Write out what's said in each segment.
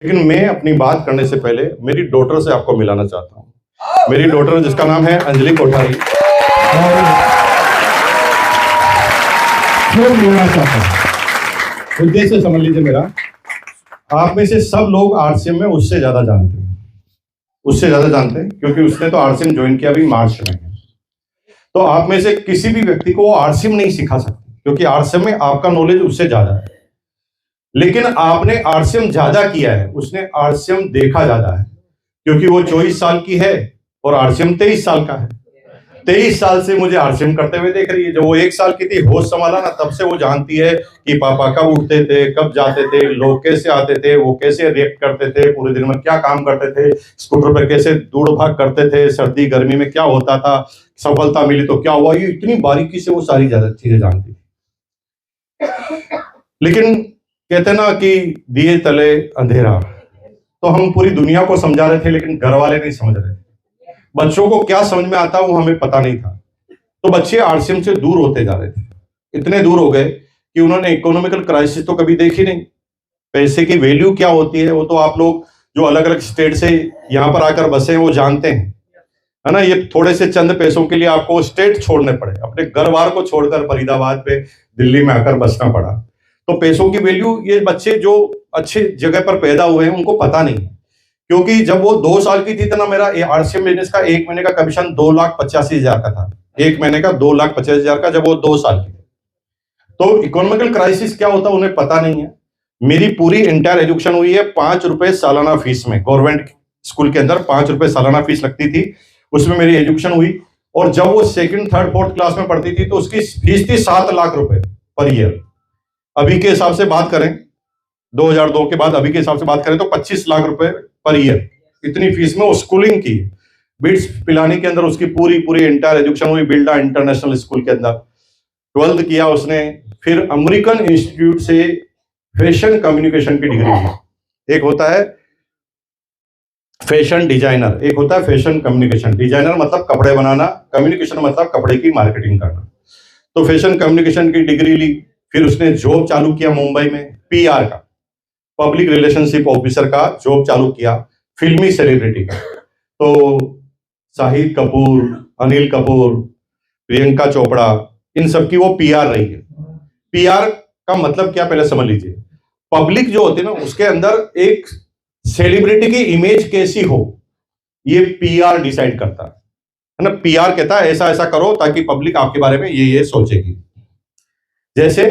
लेकिन मैं अपनी बात करने से पहले मेरी डॉटर से आपको मिलाना चाहता हूँ। मेरी डॉटर जिसका नाम है अंजलि कोठारी, और मिलाना चाहता हूँ। उद्देश्य समझ लीजिए मेरा, आप में से सब लोग आरसीएम में उससे ज्यादा जानते हैं, क्योंकि उसने तो आरसीएम ज्वाइन किया अभी मार्च में। तो आप में से किसी भी व्यक्ति को आरसीएम नहीं सिखा सकते, क्योंकि आरसीएम में आपका नॉलेज उससे ज्यादा है। लेकिन आपने आरसीएम ज्यादा किया है, उसने आरसीएम देखा ज्यादा है, क्योंकि वो 24 साल की है और आरसीएम 23 साल का है। 23 साल से मुझे आरसीएम करते हुए देख रही है। जब वो 1 साल की थी, होश संभाला ना, तब से वो जानती है कि पापा कब उठते थे, कब जाते थे, लोग कैसे आते थे, वो कैसे रिएक्ट करते थे, पूरे दिन में क्या काम करते थे, स्कूटर पर कैसे दौड़ भाग करते थे, सर्दी गर्मी में क्या होता था, सफलता मिली तो क्या हुआ। ये इतनी बारीकी से वो सारी ज्यादा चीजें जानती थी। लेकिन कहते ना कि दिए तले अंधेरा, तो हम पूरी दुनिया को समझा रहे थे, लेकिन घर वाले नहीं समझ रहे थे। बच्चों को क्या समझ में आता वो हमें पता नहीं था। तो बच्चे आरसीएम से दूर होते जा रहे थे, इतने दूर हो गए कि उन्होंने इकोनॉमिकल क्राइसिस तो कभी देखी नहीं। पैसे की वैल्यू क्या होती है वो तो आप लोग जो अलग अलग स्टेट से यहाँ पर आकर बसे हैं वो जानते हैं, है ना। ये थोड़े से चंद पैसों के लिए आपको स्टेट छोड़ने पड़े, अपने घर बार को छोड़कर फरीदाबाद पे दिल्ली में आकर बसना पड़ा। तो पैसों की वैल्यू ये बच्चे जो अच्छे जगह पर पैदा हुए हैं उनको पता नहीं है। क्योंकि जब वो 2 साल की थी तो ना, मेरा आरसीएम बिजनेस का 1 महीने का कमीशन 2,85,000 का था। 1 महीने का 2,85,000 का, जब वो 2 साल की थी। तो इकोनॉमिकल क्राइसिस क्या होता है उन्हें पता नहीं है। मेरी पूरी इंटायर एजुकेशन हुई है 5 रुपए सालाना फीस में। गवर्नमेंट स्कूल के अंदर 5 रुपए सालाना फीस लगती थी, उसमें मेरी एजुकेशन हुई। और जब वो 2nd, 3rd, 4th क्लास में पढ़ती थी तो उसकी फीस थी 7 लाख रुपए पर ईयर। अभी के हिसाब से बात करें, 2002 के बाद अभी के हिसाब से बात करें तो 25 लाख रुपए पर ईयर, इतनी फीस में वो स्कूलिंग की। बिट्स पिलानी के अंदर उसकी पूरी इंटायर एजुकेशन हुई, बिल्डा इंटरनेशनल स्कूल के अंदर। 12th किया उसने, फिर अमेरिकन इंस्टीट्यूट से फैशन कम्युनिकेशन की डिग्री ली। एक होता है फैशन डिजाइनर, एक होता है फैशन कम्युनिकेशन। डिजाइनर मतलब कपड़े बनाना, कम्युनिकेशन मतलब कपड़े की मार्केटिंग करना। तो फैशन कम्युनिकेशन की डिग्री ली। फिर उसने जॉब चालू किया मुंबई में, पीआर का, पब्लिक रिलेशनशिप ऑफिसर का जॉब चालू किया, फिल्मी सेलिब्रिटी का। तो शाहिद कपूर, अनिल कपूर, प्रियंका चोपड़ा, इन सब की वो पीआर रही है। पीआर का मतलब क्या पहले समझ लीजिए। पब्लिक जो होती है ना, उसके अंदर एक सेलिब्रिटी की इमेज कैसी हो, ये पीआर डिसाइड करता है ना। पीआर कहता है ऐसा ऐसा करो ताकि पब्लिक आपके बारे में ये सोचेगी। जैसे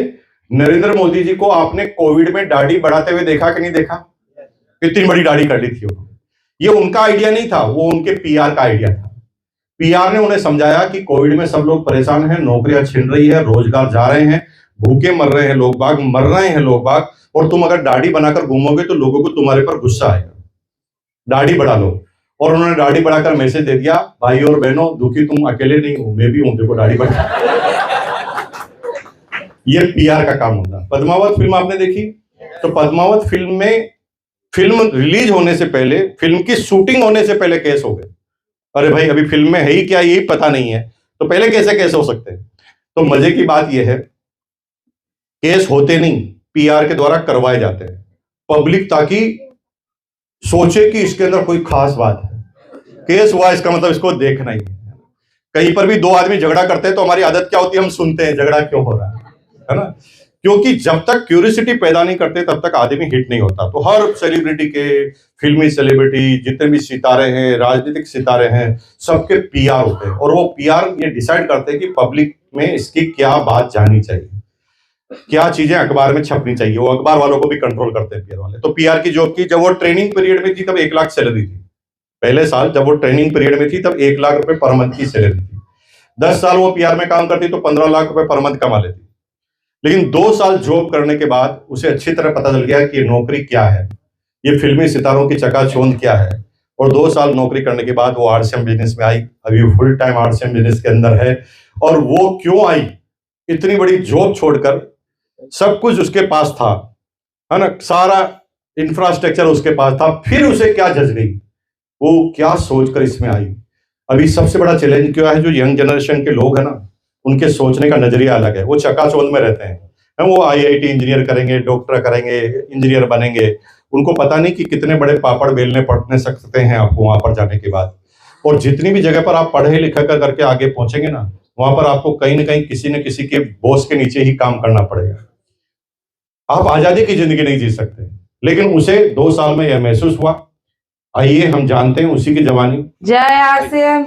नरेंद्र मोदी जी को आपने कोविड में दाढ़ी बढ़ाते हुए देखा कि नहीं देखा? कितनी बड़ी दाढ़ी कर ली थी उन्होंने। ये उनका आइडिया नहीं था, वो उनके पीआर का आइडिया था। पीआर ने उन्हें समझाया कि कोविड में सब लोग परेशान हैं, नौकरियां छिन रही है, रोजगार जा रहे हैं, भूखे मर रहे हैं लोग बाग, और तुम अगर दाढ़ी बनाकर घूमोगे तो लोगों को तुम्हारे पर गुस्सा आएगा, दाढ़ी बढ़ा लो। और उन्होंने दाढ़ी बढ़ाकर मैसेज दे दिया, भाई और बहनों, दुखी तुम अकेले नहीं हो, मैं भी हूं, देखो दाढ़ी बढ़ा। ये पीआर का काम होता है। पद्मावत फिल्म आपने देखी? तो पद्मावत फिल्म में, फिल्म रिलीज होने से पहले, फिल्म की शूटिंग होने से पहले केस हो गए। अरे भाई, अभी फिल्म में है ही क्या यही पता नहीं है, तो पहले कैसे केस हो सकते हैं? तो मजे की बात यह है, केस होते नहीं, पीआर के द्वारा करवाए जाते हैं। पब्लिक ताकि सोचे कि इसके अंदर कोई खास बात है। केस हुआ इसका मतलब इसको देखना ही। कहीं पर भी 2 आदमी झगड़ा करते हैं तो हमारी आदत क्या होती है, हम सुनते हैं झगड़ा क्यों हो रहा है ना। क्योंकि जब तक क्यूरियोसिटी पैदा नहीं करते तब तक आदमी हिट नहीं होता। तो हर सेलिब्रिटी के, फिल्मी सेलिब्रिटी, जितने भी सितारे हैं, राजनीतिक सितारे हैं, सबके पीआर होते हैं। और वो पीआर ये डिसाइड करते हैं कि पब्लिक में इसकी क्या बात जाननी चाहिए, क्या चीजें अखबार में छपनी चाहिए। वो अखबार वालों को भी कंट्रोल करते हैं पीआर वाले। तो पीआर की जॉब की, जब वो ट्रेनिंग पीरियड में थी तब 1 लाख सैलरी थी। पहले साल जब वो ट्रेनिंग पीरियड में थी तब 1 लाख रुपए पर मंथ की सैलरी थी। 10 साल वो पीआर में काम करती तो 15 लाख रुपए पर मंथ कमा लेती। लेकिन 2 साल जॉब करने के बाद उसे अच्छी तरह पता चल गया कि नौकरी क्या है, ये फिल्मी सितारों की चकाचौंध क्या है। और 2 साल नौकरी करने के बाद वो आरसीएम बिजनेस में आई। अभी फुल टाइम आरसीएम बिजनेस के अंदर है। और वो क्यों आई? इतनी बड़ी जॉब छोड़कर, सब कुछ उसके पास था, है ना, सारा इंफ्रास्ट्रक्चर उसके पास था, फिर उसे क्या जज गई, वो क्या सोचकर इसमें आई। अभी सबसे बड़ा चैलेंज क्या है, जो यंग जनरेशन के लोग हैं ना, उनके सोचने का नजरिया अलग है। वो चकाचौंध में रहते हैं, वो आईआईटी इंजीनियर करेंगे, डॉक्टर करेंगे, इंजीनियर बनेंगे, उनको पता नहीं कि कितने बड़े पापड़ बेलने पड़ने सकते हैं आपको वहां पर जाने के बाद। और जितनी भी जगह पर आप पढ़े लिखा करके आगे पहुंचेंगे ना, वहां पर आपको कहीं ना कहीं किसी न किसी के बॉस के नीचे ही काम करना पड़ेगा। आप आजादी की जिंदगी नहीं जी सकते, लेकिन उसे 2 साल में यह महसूस हुआ। आइए हम जानते हैं उसी की जवानी। जय आरसीएम।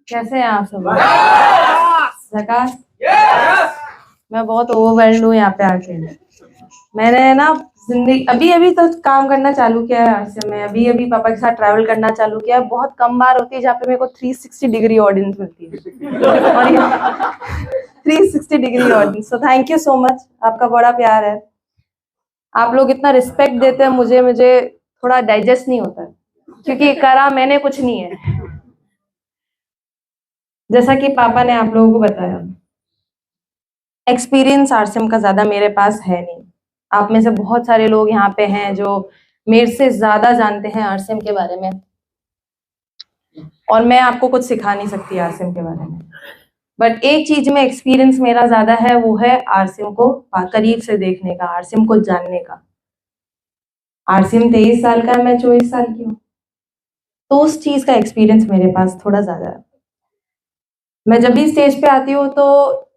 कैसे हैं आप सब? झकास। मैं बहुत ओवरवेल्ड हूँ यहाँ पे आके। मैंने ना जिंदगी अभी तो काम करना चालू किया है आरसीएम में, अभी पापा के साथ ट्रैवल करना चालू किया है। बहुत कम बार होती है जहाँ पे मेरे को 360 डिग्री ऑडियंस मिलती है और 360 degree audience. So thank you so much, आपका बड़ा प्यार है। आप लोग इतना रिस्पेक्ट देते हैं मुझे थोड़ा डाइजेस्ट नहीं होता है, क्योंकि करा मैंने कुछ नहीं है। जैसा कि पापा ने आप लोगों को बताया, एक्सपीरियंस आरसीएम का ज्यादा मेरे पास है नहीं। आप में से बहुत सारे लोग यहाँ पे हैं जो मेरे से ज्यादा जानते हैं आरसीएम के बारे में, और मैं आपको कुछ सिखा नहीं सकती आरसीएम के बारे में। बट एक चीज में एक्सपीरियंस मेरा ज्यादा है, वो है आरसीएम को करीब से देखने का, आरसीएम को जानने का। आरसीएम 23 साल का है, मैं 24 साल की हूँ, तो उस चीज का एक्सपीरियंस मेरे पास थोड़ा ज्यादा है। मैं जब भी स्टेज पे आती हूँ तो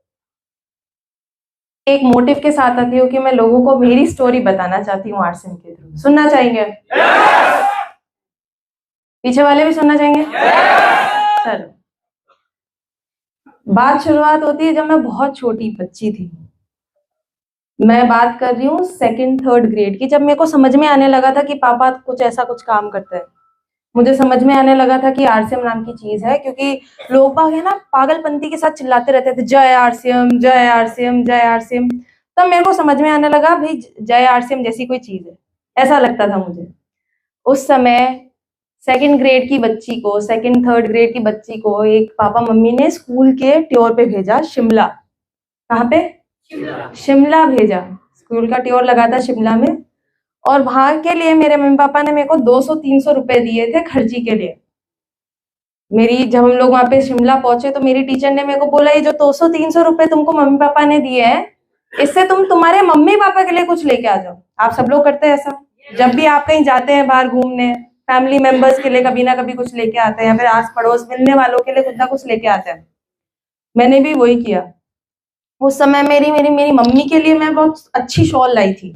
एक मोटिव के साथ आती हूँ कि मैं लोगों को मेरी स्टोरी बताना चाहती हूँ आरसीएम के थ्रू। सुनना चाहेंगे? पीछे वाले भी सुनना चाहेंगे? चलो, बात शुरुआत होती है जब मैं बहुत छोटी बच्ची थी। मैं बात कर रही हूँ 2nd-3rd ग्रेड की, जब मेरे को समझ में आने लगा था कि पापा कुछ ऐसा कुछ काम करते हैं। मुझे समझ में आने लगा था कि आरसीएम नाम की चीज है, क्योंकि लोग बाग है ना पागलपंती के साथ चिल्लाते रहते थे, जय आरसीएम जय आरसीएम जय आरसीएम। तब मेरे को समझ में आने लगा भाई जय आरसीएम जैसी कोई चीज है, ऐसा लगता था मुझे। उस समय 2nd ग्रेड की बच्ची को, 2nd-3rd ग्रेड की बच्ची को एक पापा मम्मी ने स्कूल के टूर पे भेजा, शिमला। कहाँ पे? शिमला भेजा। स्कूल का टूर लगा था शिमला में, और वहां के लिए मेरे मम्मी पापा ने मेरे को 200-300 रुपए दिए थे खर्ची के लिए। जब हम लोग वहां पे शिमला पहुंचे तो मेरी टीचर ने मेरे को बोला, ये जो 200-300 रुपए तुमको मम्मी पापा ने दिए हैं, इससे तुम तुम्हारे मम्मी पापा के लिए कुछ लेके आ जाओ। आप सब लोग करते हैं ऐसा? जब भी आप कहीं जाते हैं बाहर घूमने, फैमिली मेंबर्स के लिए कभी ना कभी कुछ लेके आते हैं, या फिर आस पड़ोस मिलने वालों के लिए कुछ ना कुछ लेके आते हैं। मैंने भी वही किया। उस समय मेरी मम्मी के लिए मैं बहुत अच्छी शॉल लाई थी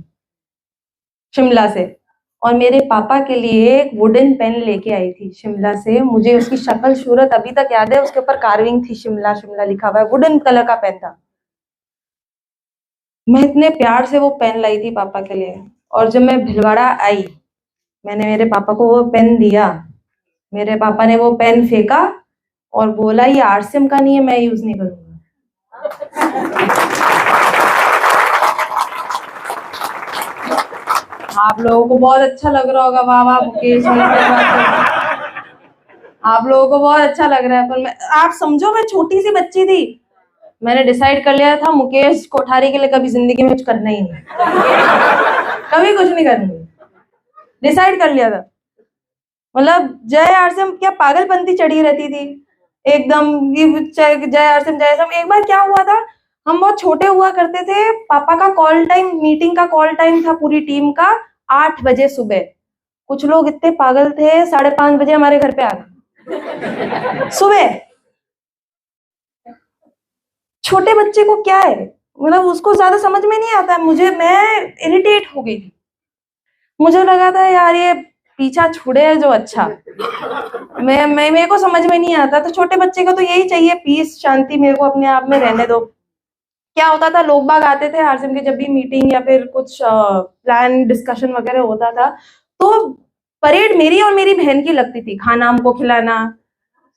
शिमला से, और मेरे पापा के लिए एक वुडन पेन लेके आई थी शिमला से। मुझे उसकी शक्ल सूरत अभी तक याद है, उसके ऊपर कार्विंग थी, शिमला शिमला लिखा हुआ है, वुडन कलर का पेन था। मैं इतने प्यार से वो पेन लाई थी पापा के लिए, और जब मैं भिलवाड़ा आई, मैंने मेरे पापा को वो पेन दिया। मेरे पापा ने वो पेन फेंका और बोला, ये आरसीएम का नहीं है, मैं यूज नहीं करूंगा। आप लोगों को बहुत अच्छा लग रहा होगा, वाह वाह मुकेश। आप लोगों को बहुत अच्छा लग रहा है, पर आप समझो मैं छोटी सी बच्ची थी, मैंने डिसाइड कर लिया था मुकेश कोठारी के लिए कभी जिंदगी में कुछ करना ही नहीं, कभी कुछ नहीं करूंगी। डिसाइड कर लिया था। मतलब जय आरसीएम क्या पागलपंती चढ़ी रहती थी एकदम, जय आरसीएम जय आरसीएम। एक बार क्या हुआ था, हम बहुत छोटे हुआ करते थे, पापा का कॉल टाइम, मीटिंग का कॉल टाइम था पूरी टीम का 8 बजे सुबह। कुछ लोग इतने पागल थे, 5:30 बजे हमारे घर पे आ गए सुबह। छोटे बच्चे को क्या है, मतलब उसको ज्यादा समझ में नहीं आता। मैं इरिटेट हो गई थी। मुझे लगा था यार ये पीछा छुड़े है जो अच्छा। मेरे को समझ में नहीं आता। तो छोटे बच्चे को तो यही चाहिए, पीस शांति, मेरे को अपने आप में रहने दो। क्या होता था, लोग बाग आते थे आरसीएम के, जब भी मीटिंग या फिर कुछ प्लान डिस्कशन वगैरह होता था, तो परेड मेरी और मेरी बहन की लगती थी। खाना हमको खिलाना,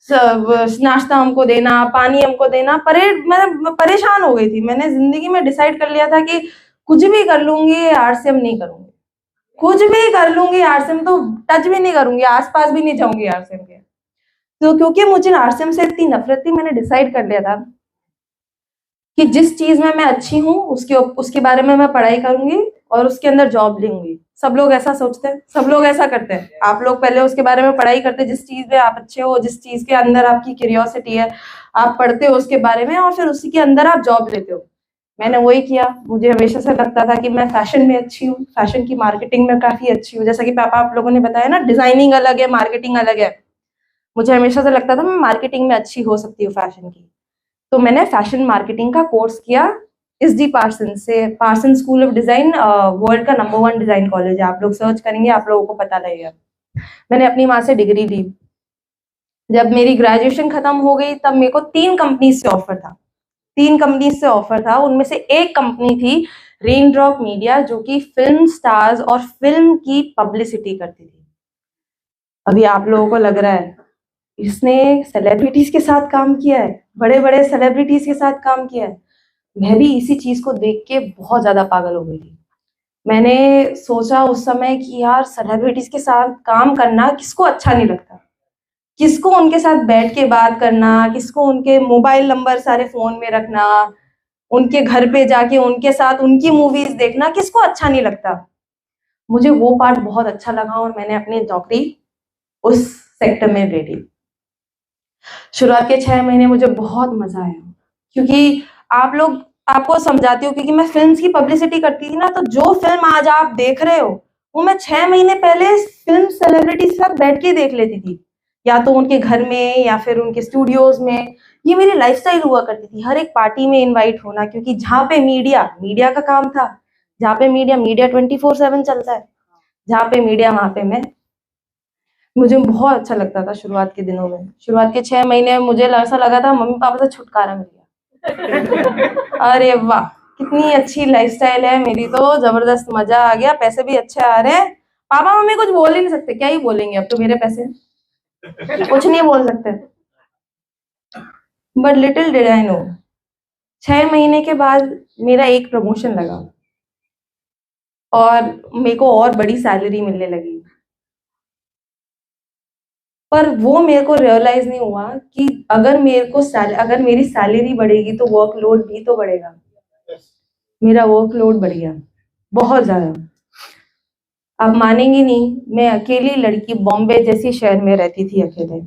नाश्ता हमको देना, पानी हमको देना। परेड, मैं परेशान हो गई थी। मैंने जिंदगी में डिसाइड कर लिया था कि कुछ भी कर लूंगी, आरसीएम नहीं करूंगी। कुछ भी कर लूंगी, आरसीएम तो टच भी नहीं करूंगी, आसपास भी नहीं जाऊंगी आरसीएम के। तो क्योंकि मुझे आरसीएम से इतनी नफरत थी, मैंने डिसाइड कर लिया था कि जिस चीज में मैं अच्छी हूँ उसके बारे में मैं पढ़ाई करूंगी और उसके अंदर जॉब लूंगी। सब लोग ऐसा सोचते हैं, सब लोग ऐसा करते हैं। आप लोग पहले उसके बारे में पढ़ाई करते हैं, जिस चीज में आप अच्छे हो, जिस चीज के अंदर आपकी क्यूरियोसिटी है, आप पढ़ते हो उसके बारे में और फिर उसी के अंदर आप जॉब लेते हो। मैंने वही किया। मुझे हमेशा से लगता था कि मैं फैशन में अच्छी हूँ, फैशन की मार्केटिंग में काफी अच्छी हूँ। जैसा कि पापा आप लोगों ने बताया ना, डिजाइनिंग अलग है, मार्केटिंग अलग है। मुझे हमेशा से लगता था मैं मार्केटिंग में अच्छी हो सकती हूँ फैशन की। तो मैंने फैशन मार्केटिंग का कोर्स किया एसडी पार्सन से। Parson School of Design world का नंबर 1 डिजाइन कॉलेज है। आप लोग सर्च करेंगे, आप लोगों को पता लगेगा। मैंने अपनी माँ से डिग्री ली। जब मेरी ग्रेजुएशन खत्म हो गई तब मेरे को 3 कंपनी से ऑफर था। 3 कंपनी से ऑफर था, उनमें से एक कंपनी थी रेनड्रॉप मीडिया, जो कि फिल्म स्टार्स और फिल्म की पब्लिसिटी करती थी। अभी आप लोगों को लग रहा है इसने सेलिब्रिटीज के साथ काम किया है, बड़े बड़े सेलिब्रिटीज के साथ काम किया है। मैं भी इसी चीज को देख के बहुत ज्यादा पागल हो गई थी। मैंने सोचा उस समय कि यार सेलिब्रिटीज के साथ काम करना किसको अच्छा नहीं लगता, किसको उनके साथ बैठ के बात करना, किसको उनके मोबाइल नंबर सारे फोन में रखना, उनके घर पे जाके उनके साथ उनकी मूवीज देखना, किसको अच्छा नहीं लगता। मुझे वो पार्ट बहुत अच्छा लगा और मैंने अपनी नौकरी उस सेक्टर में ले ली। शुरुआत के 6 महीने मुझे बहुत मजा आया, क्योंकि आपको समझाती हूँ, क्योंकि मैं फिल्म्स की पब्लिसिटी करती थी ना, तो जो फिल्म आज आप देख रहे हो वो मैं 6 महीने पहले फिल्म सेलिब्रिटी के साथ बैठ के देख लेती थी, या तो उनके घर में या फिर उनके स्टूडियोज में। ये मेरी लाइफस्टाइल हुआ करती थी, हर एक पार्टी में इनवाइट होना, क्योंकि जहाँ पे मीडिया का काम था, जहाँ पे मीडिया 24/7 चलता है, जहाँ पे मीडिया वहां पे मैं। मुझे बहुत अच्छा लगता था शुरुआत के दिनों में। शुरुआत के 6 महीने में मुझे ऐसा लगा था मम्मी पापा से छुटकारा मिल गया। अरे वाह, कितनी अच्छी लाइफस्टाइल है मेरी, तो जबरदस्त मजा आ गया, पैसे भी अच्छे आ रहे हैं। पापा मम्मी कुछ बोल ही नहीं सकते, क्या ही बोलेंगे, अब तो मेरे पैसे, कुछ नहीं बोल सकते। But little did I know, 6 महीने के बाद मेरा एक प्रमोशन लगा और मेरे को और बड़ी सैलरी मिलने लगी। पर वो मेरे को रियलाइज नहीं हुआ कि अगर मेरी सैलरी बढ़ेगी तो वर्कलोड भी तो बढ़ेगा। मेरा वर्कलोड बढ़ गया बहुत ज्यादा। आप मानेंगी नहीं, मैं अकेली लड़की बॉम्बे जैसी शहर में रहती थी अकेले,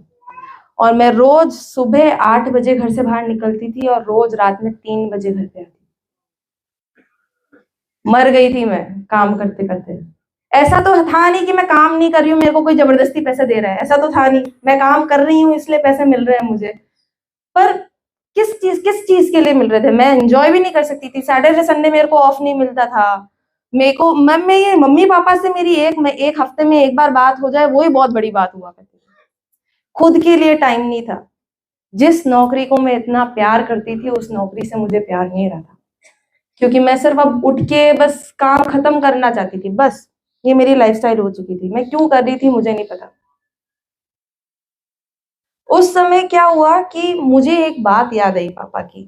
और मैं रोज सुबह 8 बजे घर से बाहर निकलती थी और रोज रात में 3 बजे घर पे आती। मर गई थी मैं काम करते करते। ऐसा तो था नहीं कि मैं काम नहीं कर रही हूँ, मेरे को कोई जबरदस्ती पैसे दे रहा है, ऐसा तो था नहीं। मैं काम कर रही हूँ इसलिए पैसे मिल रहे हैं मुझे। पर किस चीज के लिए मिल रहे थे, मैं एंजॉय भी नहीं कर सकती थी। सैटरडे संडे मेरे को ऑफ नहीं मिलता था। मेरे को मैं ये मम्मी पापा से मेरी एक हफ्ते में एक बार बात हो जाए, वही बहुत बड़ी बात हुआ करती थी। खुद के लिए टाइम नहीं था। जिस नौकरी को मैं इतना प्यार करती थी, उस नौकरी से मुझे प्यार नहीं रहा था, क्योंकि मैं सिर्फ अब उठ के बस काम खत्म करना चाहती थी, बस। ये मेरी लाइफस्टाइल हो चुकी थी। मैं क्यों कर रही थी मुझे नहीं पता। उस समय क्या हुआ कि मुझे एक बात याद आई पापा की।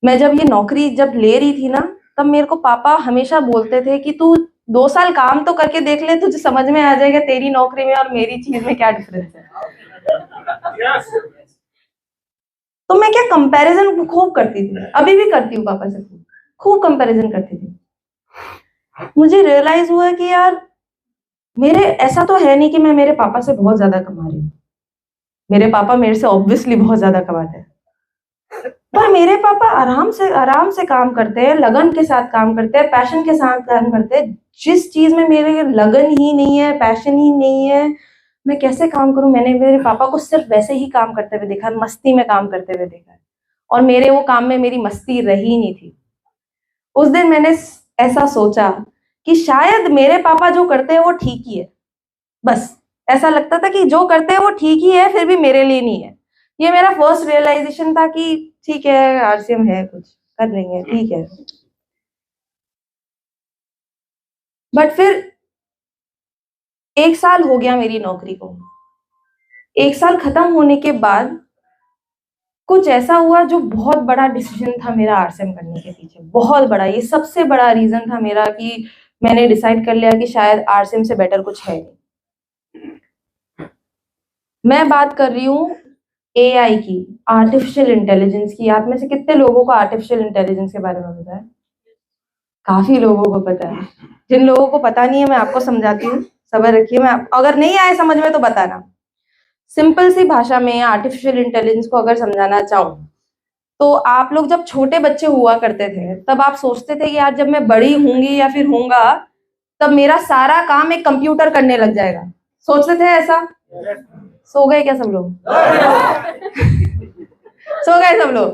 मैं जब ये नौकरी जब ले रही थी ना, तब मेरे को पापा हमेशा बोलते थे कि तू 2 साल काम तो करके देख ले, तुझे समझ में आ जाएगा तेरी नौकरी में और मेरी चीज में क्या डिफरेंस है। तो मैं क्या कंपैरिजन खूब करती थी, अभी भी करती हूँ पापा से, खूब कंपैरिजन करती थी। मुझे रियलाइज हुआ कि यार मेरे ऐसा तो है नहीं कि मैं मेरे पापा से बहुत ज्यादा कमा रही हूँ। मेरे पापा मेरे से ऑब्वियसली बहुत ज्यादा कमाते हैं, पर मेरे पापा आराम से काम करते हैं, लगन के साथ काम करते हैं, पैशन के साथ काम करते हैं। जिस चीज में मेरे लगन ही नहीं है, पैशन ही नहीं है, मैं कैसे काम करूं। मैंने मेरे पापा को सिर्फ वैसे ही काम करते हुए देखा है, मस्ती में काम करते हुए देखा है, और मेरे वो काम में मेरी मस्ती रही नहीं थी। उस दिन मैंने ऐसा सोचा कि शायद मेरे पापा जो करते हैं वो ठीक ही है। बस ऐसा लगता था कि जो करते हैं वो ठीक ही है, फिर भी मेरे लिए नहीं है। ये मेरा फर्स्ट रियलाइजेशन था कि ठीक है, आरसीएम है, कुछ कर लेंगे, ठीक है। बट फिर 1 साल हो गया मेरी नौकरी को। 1 साल खत्म होने के बाद कुछ ऐसा हुआ जो बहुत बड़ा डिसीजन था मेरा आरसीएम करने के पीछे, बहुत बड़ा। ये सबसे बड़ा रीजन था मेरा कि मैंने डिसाइड कर लिया कि शायद आरसीएम से बेटर कुछ है नहीं। मैं बात कर रही हूँ एआई की, आर्टिफिशियल इंटेलिजेंस की। आप में से कितने लोगों को आर्टिफिशियल इंटेलिजेंस के बारे में पता है? काफी लोगों को पता है। जिन लोगों को पता नहीं है मैं आपको समझाती हूँ, सब्र रखिए। अगर नहीं आए समझ में तो बताना। सिंपल सी भाषा में आर्टिफिशियल इंटेलिजेंस को अगर समझाना चाहूँ तो आप लोग जब छोटे बच्चे हुआ करते थे तब आप सोचते थे कि यार जब मैं बड़ी होंगी या फिर होऊंगा तब मेरा सारा काम एक कंप्यूटर करने लग जाएगा, सोचते थे ऐसा? सो गए क्या सब लोग? सो गए सब लोग?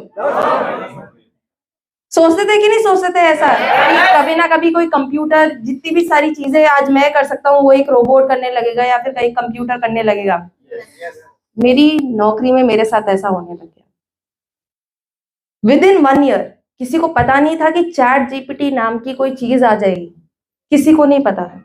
सोचते थे कि नहीं सोचते थे ऐसा कि कभी ना कभी कोई कंप्यूटर, जितनी भी सारी चीजें आज मैं कर सकता हूँ वो एक रोबोट करने लगेगा या फिर कहीं कंप्यूटर करने लगेगा। मेरी नौकरी में मेरे साथ ऐसा होने लग गया। विद इन 1 ईयर किसी को पता नहीं था कि चैट जीपीटी नाम की कोई चीज आ जाएगी, किसी को नहीं पता था।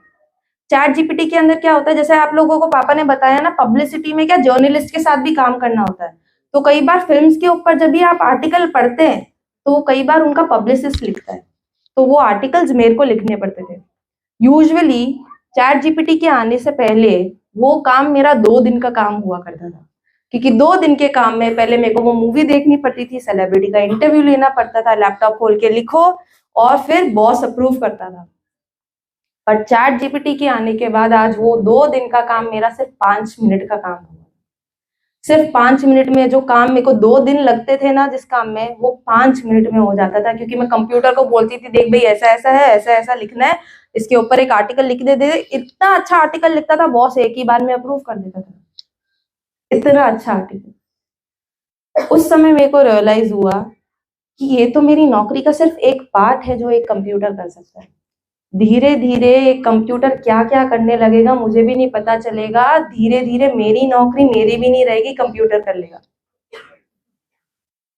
चैट जीपीटी के अंदर क्या होता है, जैसे आप लोगों को पापा ने बताया ना, पब्लिसिटी में क्या जर्नलिस्ट के साथ भी काम करना होता है। तो कई बार फिल्म्स के ऊपर जब भी आप आर्टिकल पढ़ते हैं तो कई बार उनका पब्लिसिस्ट लिखता है, तो वो आर्टिकल्स मेरे को लिखने पड़ते थे। यूजुअली चैट जीपीटी के आने से पहले वो काम मेरा 2 दिन का काम हुआ करता था, क्योंकि 2 दिन के काम में पहले मेरे को वो मूवी देखनी पड़ती थी, सेलिब्रिटी का इंटरव्यू लेना पड़ता था, लैपटॉप खोल के लिखो और फिर बॉस अप्रूव करता था। पर चैट जीपीटी के आने के बाद आज वो 2 दिन का काम मेरा सिर्फ 5 मिनट का काम हुआ। सिर्फ 5 मिनट में जो काम मेरे को 2 दिन लगते थे ना जिस काम में, वो 5 मिनट में हो जाता था, क्योंकि मैं कंप्यूटर को बोलती थी देख भाई ऐसा ऐसा है, ऐसा ऐसा लिखना है, इसके ऊपर एक आर्टिकल लिख दे। इतना अच्छा आर्टिकल लिखता था बॉस, एक ही बार में अप्रूव कर देता था, इतना अच्छा आर्टिकल। उस समय मेरे को रियलाइज हुआ कि ये तो मेरी नौकरी का सिर्फ एक पार्ट है जो एक कंप्यूटर कर सकता है। धीरे धीरे एक कंप्यूटर क्या क्या करने लगेगा मुझे भी नहीं पता चलेगा, धीरे धीरे मेरी नौकरी मेरी भी नहीं रहेगी, कंप्यूटर कर लेगा।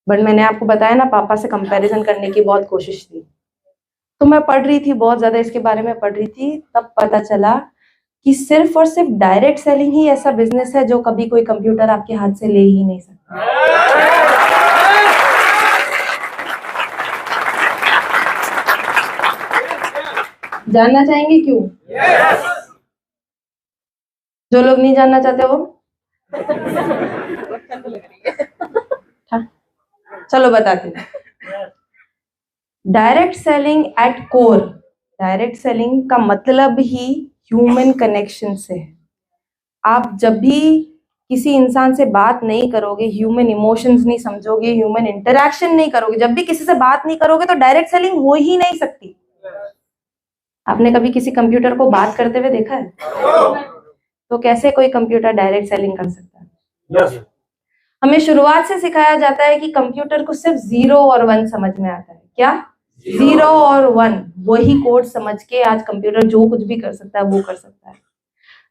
बट मैंने आपको बताया ना, पापा से कंपैरिजन करने की बहुत कोशिश थी, तो मैं पढ़ रही थी, बहुत ज्यादा इसके बारे में पढ़ रही थी, तब पता चला कि सिर्फ और सिर्फ डायरेक्ट सेलिंग ही ऐसा बिजनेस है जो कभी कोई कंप्यूटर आपके हाथ से ले ही नहीं सकता। जानना चाहेंगे क्यों? जो लोग नहीं जानना चाहते वो हाँ, चलो बताते हैं। Direct selling at core, direct selling का मतलब ही ह्यूमन कनेक्शन से है। आप जब भी किसी इंसान से बात नहीं करोगे, ह्यूमन इमोशंस नहीं समझोगे, ह्यूमन इंटरेक्शन नहीं करोगे, जब भी किसी से बात नहीं करोगे तो डायरेक्ट सेलिंग हो ही नहीं सकती। आपने कभी किसी कंप्यूटर को बात करते हुए देखा है? तो कैसे कोई कंप्यूटर डायरेक्ट सेलिंग कर सकता है? yes. हमें शुरुआत से सिखाया जाता है कि कंप्यूटर को सिर्फ 0 और 1 समझ में आता है। क्या? 0 और 1, वही कोड समझ के आज कंप्यूटर जो कुछ भी कर सकता है वो कर सकता है।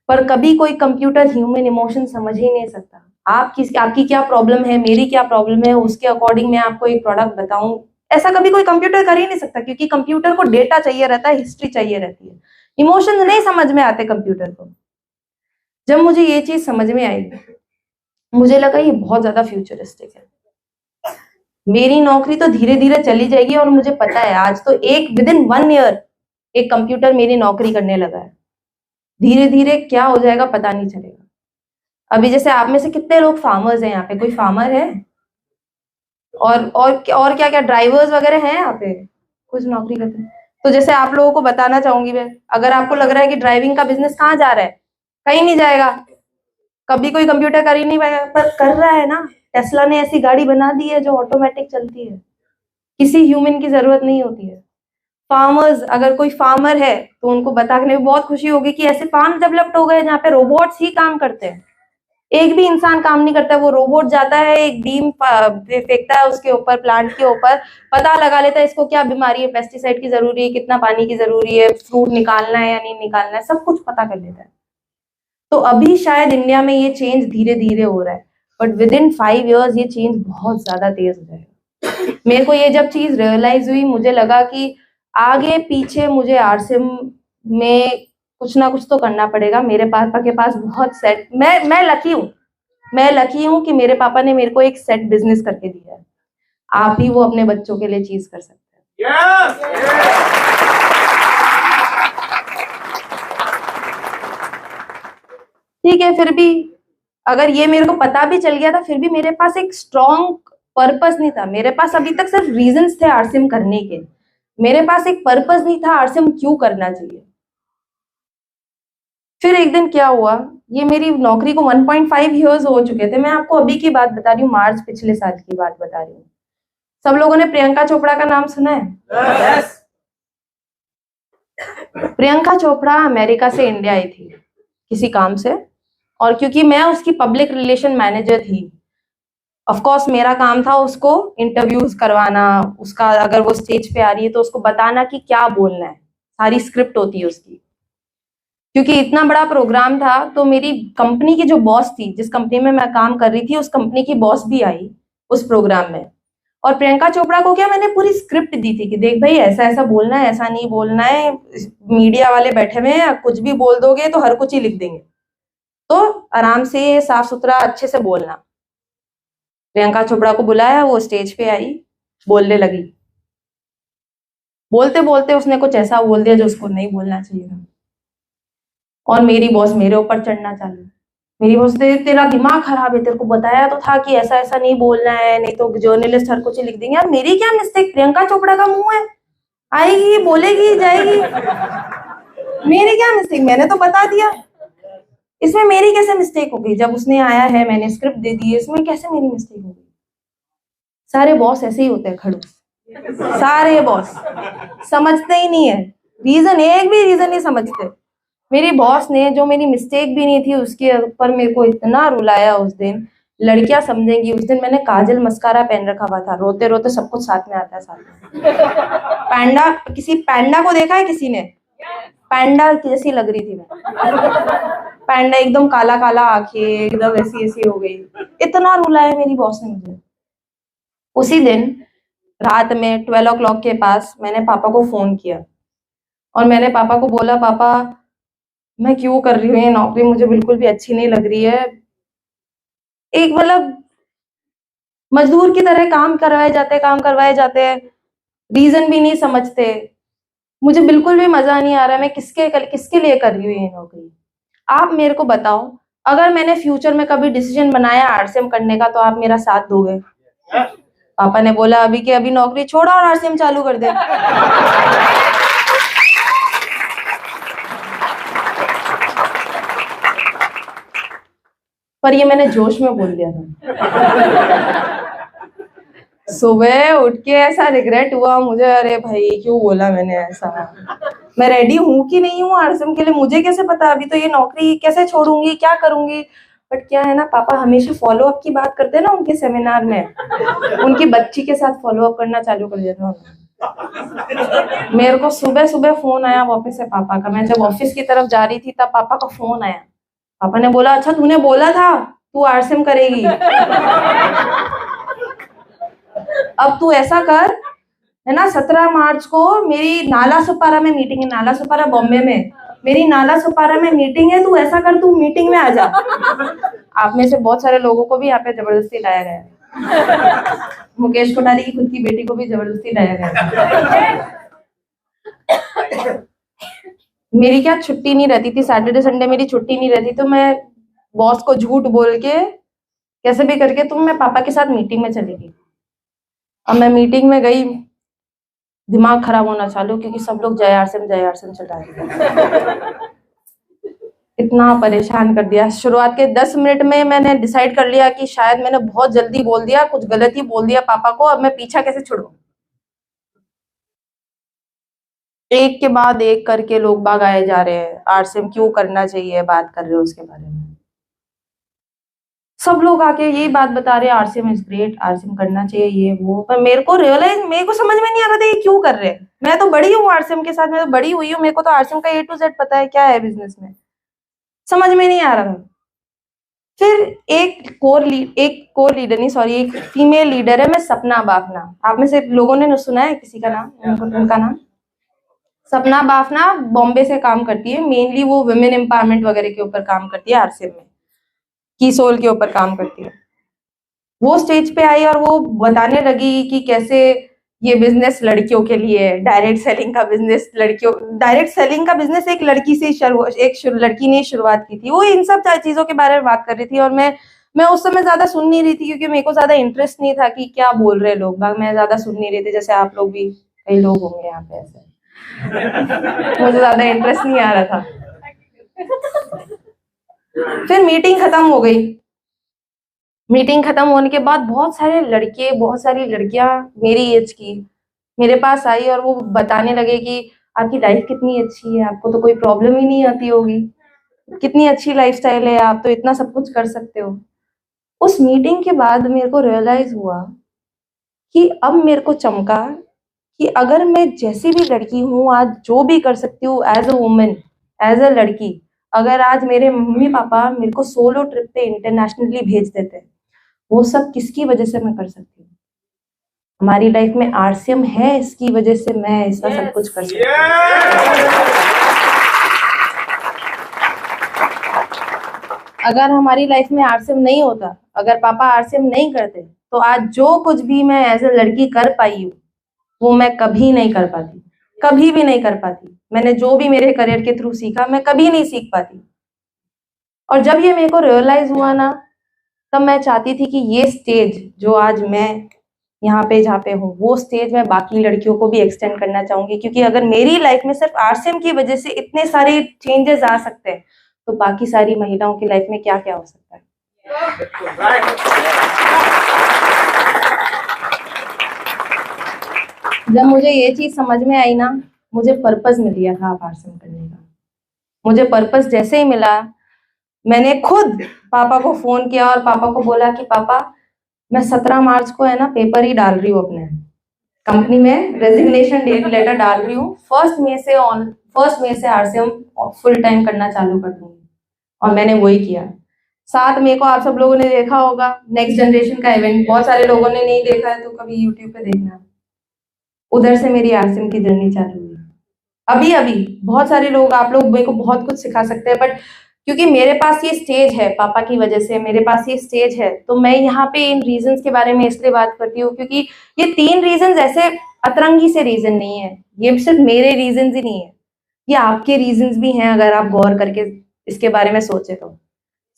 पर कभी कोई कंप्यूटर ह्यूमन इमोशन समझ ही नहीं सकता। आपकी क्या प्रॉब्लम है, मेरी क्या प्रॉब्लम है, उसके अकॉर्डिंग मैं आपको एक प्रोडक्ट बताऊं, ऐसा कभी कोई कंप्यूटर कर ही नहीं सकता, क्योंकि कंप्यूटर को डेटा चाहिए रहता है, हिस्ट्री चाहिए रहती है, इमोशंस नहीं समझ में आते कंप्यूटर को। जब मुझे ये चीज समझ में आई, मुझे लगा ये बहुत ज्यादा फ्यूचरिस्टिक है, मेरी नौकरी तो धीरे धीरे चली जाएगी। और मुझे पता है आज तो विद इन 1 ईयर एक कंप्यूटर मेरी नौकरी करने लगा है। धीरे धीरे क्या हो जाएगा पता नहीं चलेगा। अभी जैसे आप में से कितने लोग फार्मर्स हैं यहाँ पे? कोई फार्मर है? और क्या क्या ड्राइवर्स वगैरह हैं यहाँ पे, कुछ नौकरी करते हैं? तो जैसे आप लोगों को बताना चाहूंगी मैं, अगर आपको लग रहा है कि ड्राइविंग का बिजनेस कहाँ जा रहा है, कहीं नहीं जाएगा, कभी कोई कंप्यूटर कर ही नहीं पाएगा, पर कर रहा है ना। टेस्ला ने ऐसी गाड़ी बना दी है जो ऑटोमेटिक चलती है, किसी ह्यूमन की जरूरत नहीं होती है। फार्मर्स, अगर कोई फार्मर है तो उनको बताने में बहुत खुशी होगी कि ऐसे फार्म डेवलप्ड हो गए जहाँ पे रोबोट्स ही काम करते हैं, एक भी इंसान काम नहीं करता, वो रोबोट जाता है, एक बीम फेंकता है उसके ऊपर, प्लांट के ऊपर, पता लगा लेता है इसको क्या बीमारी है, पेस्टिसाइड की जरूरी है, कितना पानी की जरूरी है, फ्रूट निकालना है या नहीं निकालना है, सब कुछ पता कर लेता है। तो अभी शायद इंडिया में ये चेंज धीरे धीरे हो रहा है, बट विद इन 5 ईयर्स ये चेंज बहुत ज्यादा तेज हो जाएगा। मेरे को ये जब चीज रियलाइज हुई, मुझे लगा कि आगे पीछे मुझे आरसीएम में कुछ ना कुछ तो करना पड़ेगा। मेरे पापा के पास बहुत सेट, मैं लकी हूँ कि मेरे पापा ने मेरे को एक सेट बिजनेस करके दिया है। आप ही वो अपने बच्चों के लिए चीज कर सकते हैं। ठीक है, फिर भी अगर ये मेरे को पता भी चल गया था, फिर भी मेरे पास एक स्ट्रॉन्ग पर्पस नहीं था। मेरे पास अभी तक सिर्फ रीजंस थे आरसीएम करने के, मेरे पास एक पर्पस नहीं था आरसीएम क्यों करना चाहिए। फिर एक दिन क्या हुआ, ये मेरी नौकरी को 1.5 ईयर्स हो चुके थे। मैं आपको अभी की बात बता रही हूँ, मार्च पिछले साल की बात बता रही हूँ। सब लोगों ने प्रियंका चोपड़ा का नाम सुना है? Yes. प्रियंका चोपड़ा अमेरिका से इंडिया आई थी किसी काम से, और क्योंकि मैं उसकी पब्लिक रिलेशन मैनेजर थी, ऑफ कोर्स मेरा काम था उसको इंटरव्यूज करवाना, उसका अगर वो स्टेज पे आ रही है तो उसको बताना कि क्या बोलना है, सारी स्क्रिप्ट होती है उसकी। क्योंकि इतना बड़ा प्रोग्राम था तो मेरी कंपनी की जो बॉस थी, जिस कंपनी में मैं काम कर रही थी, उस कंपनी की बॉस भी आई उस प्रोग्राम में। और प्रियंका चोपड़ा को क्या, मैंने पूरी स्क्रिप्ट दी थी कि देख भाई ऐसा ऐसा बोलना है, ऐसा नहीं बोलना है, मीडिया वाले बैठे हुए हैं, कुछ भी बोल दोगे तो हर कुछ ही लिख देंगे, तो आराम से साफ सुथरा अच्छे से बोलना। प्रियंका चोपड़ा को बुलाया, वो स्टेज पे आई, बोलने लगी। बोलते बोलते उसने कुछ ऐसा बोल दिया जो उसको नहीं बोलना चाहिए था, और मेरी बॉस मेरे ऊपर चढ़ना चालू। मेरी बॉस ने, तेरा दिमाग खराब है, तेरे को बताया तो था कि ऐसा ऐसा नहीं बोलना है, नहीं तो जर्नलिस्ट हर कुछ ही लिख देंगे। यार मेरी क्या मिस्टेक, प्रियंका चोपड़ा का मुंह है, आएगी बोलेगी जाएगी, मेरी क्या मिस्टेक, मैंने तो बता दिया, इसमें मेरी कैसे मिस्टेक हो गई? जब उसने आया है, मैंने स्क्रिप्ट दे दी है, इसमें कैसे मेरी मिस्टेक हो गई? सारे बॉस ऐसे ही होते हैं, खड़ूस, सारे बॉस समझते ही नहीं है रीजन, एक भी रीजन नहीं समझते। मेरी बॉस ने, जो मेरी मिस्टेक भी नहीं थी, उसके ऊपर मेरे को इतना रुलाया उस दिन। लड़कियां समझेंगी, उस दिन मैंने काजल मस्कारा पहन रखा हुआ था, रोते रोते सब कुछ साथ में आता है साथ में। पैंडा, किसी पैंडा को देखा है किसी ने? पैंडा जैसी लग रही थी मैं, पैंडा एकदम काला काला आंखें, एकदम ऐसी ऐसी हो गई। इतना रुलाया मेरी बॉस ने मुझे। उसी दिन रात में 12 o'clock के पास मैंने पापा को फोन किया, और मैंने पापा को बोला, पापा मैं क्यों कर रही हूँ ये नौकरी, मुझे बिल्कुल भी अच्छी नहीं लग रही है। एक मतलब मजदूर की तरह काम करवाए जाते हैं, रीजन भी नहीं समझते, मुझे बिल्कुल भी मजा नहीं आ रहा है, मैं किसके लिए कर रही हूँ ये नौकरी। आप मेरे को बताओ, अगर मैंने फ्यूचर में कभी डिसीजन बनाया आरसीएम करने का, तो आप मेरा साथ दोगे? पापा ने बोला, अभी के अभी नौकरी छोड़ा और आरसीएम चालू कर दे। पर ये मैंने जोश में बोल दिया था। सुबह उठ के ऐसा रिग्रेट हुआ मुझे, अरे भाई क्यों बोला मैंने ऐसा, मैं रेडी हूँ कि नहीं हूँ आरसीएम के लिए मुझे कैसे पता, अभी तो ये नौकरी कैसे छोड़ूंगी, क्या करूंगी। बट क्या है ना, पापा हमेशा फॉलो अप की बात करते हैं ना उनके सेमिनार में, उनकी बच्ची के साथ फॉलो अप करना चालू कर देता हूँ। मेरे को सुबह सुबह फोन आया वापस से पापा का, मैं जब ऑफिस की तरफ जा रही थी तब पापा का फोन आया। पापा ने बोला, अच्छा तूने बोला था तू आरसीएम करेगी, अब तू ऐसा कर, है ना, 17 मार्च को मेरी नाला सुपारा में मीटिंग है, नाला सुपारा बॉम्बे में, मेरी नाला सुपारा में मीटिंग है, तू ऐसा कर, तू मीटिंग में आ जा। आप में से बहुत सारे लोगों को भी यहाँ पे जबरदस्ती लाया गया है, मुकेश कोठारी की खुद की बेटी को भी जबरदस्ती लाया गया। मेरी क्या छुट्टी नहीं रहती थी, सैटरडे संडे मेरी छुट्टी नहीं रहती, तो मैं बॉस को झूठ बोल के कैसे भी करके मैं पापा के साथ मीटिंग में चली गई। अब मैं मीटिंग में गई, दिमाग खराब होना चालू, क्योंकि सब लोग जय आरसीएम चला रहे। इतना परेशान कर दिया। शुरुआत के 10 मिनट में मैंने डिसाइड कर लिया कि शायद मैंने बहुत जल्दी बोल दिया, कुछ गलत ही बोल दिया पापा को, अब मैं पीछा कैसे छुड़ूं। एक के बाद एक करके लोग बाग आए जा रहे हैं, आरसीएम क्यों करना चाहिए, बात कर रहे हो उसके बारे में। सब लोग आके यही बात बता रहे हैं, आरसीएम इज ग्रेट, आरसीएम करना चाहिए, ये वो। पर मेरे को समझ में नहीं आ रहा था ये क्यों कर रहे हैं। मैं तो बड़ी हूँ आरसीएम के साथ, मैं तो बड़ी हुई हूँ, मेरे को तो आरसीएम का A to Z पता है क्या है बिजनेस में, समझ में नहीं आ रहा था। फिर एक कोर लीडर नहीं, सॉरी, एक फीमेल लीडर है, मैं सपना बाफना, आप में से लोगों ने सुना है किसी का नाम, उनका नाम सपना बाफना, बॉम्बे से काम करती है, मेनली वो वुमेन एम्पावरमेंट वगैरह के ऊपर काम करती है, आरसीएम में की सोल के ऊपर काम करती है। वो स्टेज पे आई और वो बताने लगी कि कैसे ये बिजनेस लड़कियों के लिए है, डायरेक्ट सेलिंग का बिजनेस, एक लड़की से एक लड़की ने शुरुआत की थी। वो इन सब चीजों के बारे में बात कर रही थी, और मैं उस समय ज्यादा सुन नहीं रही थी, क्योंकि मेरे को ज्यादा इंटरेस्ट नहीं था कि क्या बोल रहे लोग, मैं ज्यादा सुन नहीं रही थी, जैसे आप लोग भी, कई लोग होंगे यहाँ पे ऐसे। मुझे ज्यादा इंटरेस्ट नहीं आ रहा था। फिर मीटिंग खत्म हो गई, मीटिंग खत्म होने के बाद बहुत सारे लड़के, बहुत सारी लड़कियां मेरी एज की मेरे पास आई और वो बताने लगे कि आपकी लाइफ कितनी अच्छी है, आपको तो कोई प्रॉब्लम ही नहीं आती होगी, कितनी अच्छी लाइफस्टाइल है, आप तो इतना सब कुछ कर सकते हो। उस मीटिंग के बाद मेरे को रियलाइज हुआ कि अब मेरे को चमका कि अगर मैं जैसी भी लड़की हूँ आज, जो भी कर सकती हूँ as a women, as a लड़की, अगर आज मेरे मम्मी पापा मेरे को सोलो ट्रिप पे इंटरनेशनली भेज देते हैं, वो सब किसकी वजह से मैं कर सकती हूँ? हमारी लाइफ में आरसीएम है, इसकी वजह से मैं ऐसा सब कुछ कर सकती हूँ। अगर हमारी लाइफ में आरसीएम नहीं होता, अगर पापा आरसीएम नहीं करते, तो आज जो कुछ भी मैं एज अ लड़की कर पाई हूँ वो मैं कभी नहीं कर पाती, कभी भी नहीं कर पाती। मैंने जो भी मेरे करियर के थ्रू सीखा मैं कभी नहीं सीख पाती। और जब ये मेरे को रियलाइज हुआ ना, तब मैं चाहती थी कि ये स्टेज जो आज मैं यहाँ पे जहाँ पे हूँ, वो स्टेज मैं बाकी लड़कियों को भी एक्सटेंड करना चाहूंगी, क्योंकि अगर मेरी लाइफ में सिर्फ आरसीएम की वजह से इतने सारे चेंजेस आ सकते हैं, तो बाकी सारी महिलाओं की लाइफ में क्या क्या हो सकता है। जब मुझे ये चीज समझ में आई ना, मुझे पर्पस मिल गया था आरसीएम करने का। मुझे पर्पस जैसे ही मिला, मैंने खुद पापा को फोन किया और पापा को बोला कि पापा मैं 17 मार्च को है ना पेपर ही डाल रही हूँ, अपने कंपनी में रेजिग्नेशन लेटर डाल रही हूँ। 1 मई से आरसीएम फुल टाइम करना चालू कर दूंगी। और मैंने वही किया। 7 मई को आप सब लोगों ने देखा होगा नेक्स्ट जनरेशन का इवेंट, बहुत सारे लोगों ने नहीं देखा है तो कभी यूट्यूब पे देखना। उधर से मेरी आरसीएम की जर्नी चालू हुई। अभी अभी बहुत सारे लोग, आप लोग मेरे को बहुत कुछ सिखा सकते हैं, बट क्योंकि मेरे पास ये स्टेज है, पापा की वजह से मेरे पास ये स्टेज है, तो मैं यहाँ पे इन रीजंस के बारे में इसलिए बात करती हूँ क्योंकि ये 3 रीजंस ऐसे अतरंगी से रीजन नहीं है, ये सिर्फ मेरे रीजंस ही नहीं है, ये आपके रीजंस भी हैं अगर आप गौर करके इसके बारे में सोचे तो।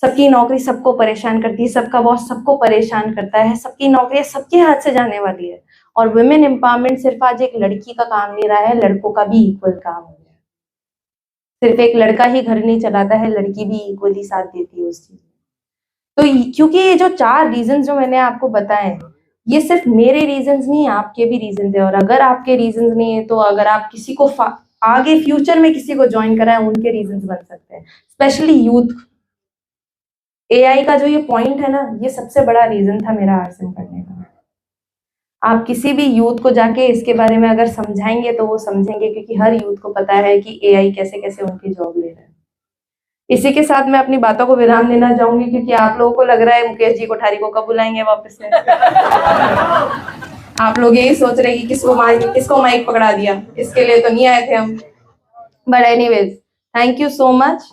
सबकी नौकरी सबको परेशान करती है, सबका बॉस सबको परेशान करता है, सबकी नौकरी सबके हाथ से जाने वाली है। और वुमेन एम्पावरमेंट सिर्फ आज एक लड़की का काम नहीं रहा है, लड़कों का भी इक्वल काम हो गया है। सिर्फ एक लड़का ही घर नहीं चलाता है, लड़की भी इक्वली साथ देती है उस चीज में। तो क्योंकि ये जो 4 रीजंस जो मैंने आपको बताए, ये सिर्फ मेरे रीजंस नहीं, आपके भी रीजंस है। और अगर आपके रीजंस नहीं है तो अगर आप किसी को आगे फ्यूचर में किसी को ज्वाइन कराएं, उनके रीजंस बन सकते हैं, स्पेशली यूथ। एआई का जो ये पॉइंट है ना, ये सबसे बड़ा रीजन था मेरा आरसीएम करने का। आप किसी भी यूथ को जाके इसके बारे में अगर समझाएंगे तो वो समझेंगे, क्योंकि हर यूथ को पता है कि एआई कैसे कैसे उनकी जॉब ले रहा है। इसी के साथ मैं अपनी बातों को विराम देना चाहूंगी, क्योंकि आप लोगों को लग रहा है मुकेश जी कोठारी को कब बुलाएंगे वापस से। आप लोग यही सोच रहे कि किसको माइक पकड़ा दिया, इसके लिए तो नहीं आए थे हम। But anyways, thank you so much.